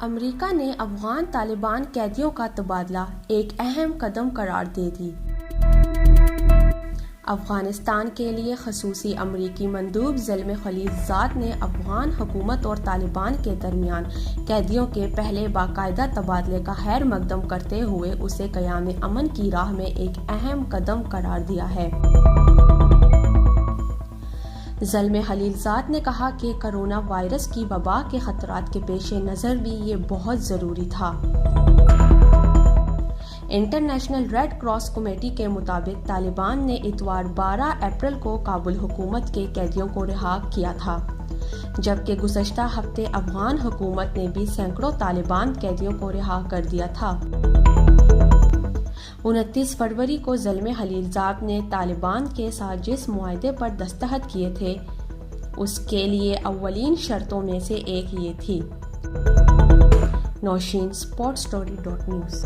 امریکہ نے افغان طالبان قیدیوں کا تبادلہ ایک اہم قدم قرار دے دی۔ افغانستان کے لیے خصوصی امریکی مندوب زلمے خلیلزاد نے افغان حکومت اور طالبان کے درمیان قیدیوں کے پہلے باقاعدہ تبادلے کا خیر مقدم کرتے ہوئے اسے قیام امن کی راہ میں ایک اہم قدم قرار دیا ہے۔ زلمے خلیلزاد نے کہا کہ کرونا وائرس کی وبا کے خطرات کے پیش نظر بھی یہ بہت ضروری تھا۔ انٹرنیشنل ریڈ کراس کمیٹی کے مطابق طالبان نے اتوار 12 اپریل کو کابل حکومت کے قیدیوں کو رہا کیا تھا، جبکہ گزشتہ ہفتے افغان حکومت نے بھی سینکڑوں طالبان قیدیوں کو رہا کر دیا تھا۔ 29 فروری کو زلمے خلیلزاد نے طالبان کے ساتھ جس معاہدے پر دستخط کیے تھے اس کے لیے اولین شرطوں میں سے ایک یہ تھی۔ نوشین، SportsStory.News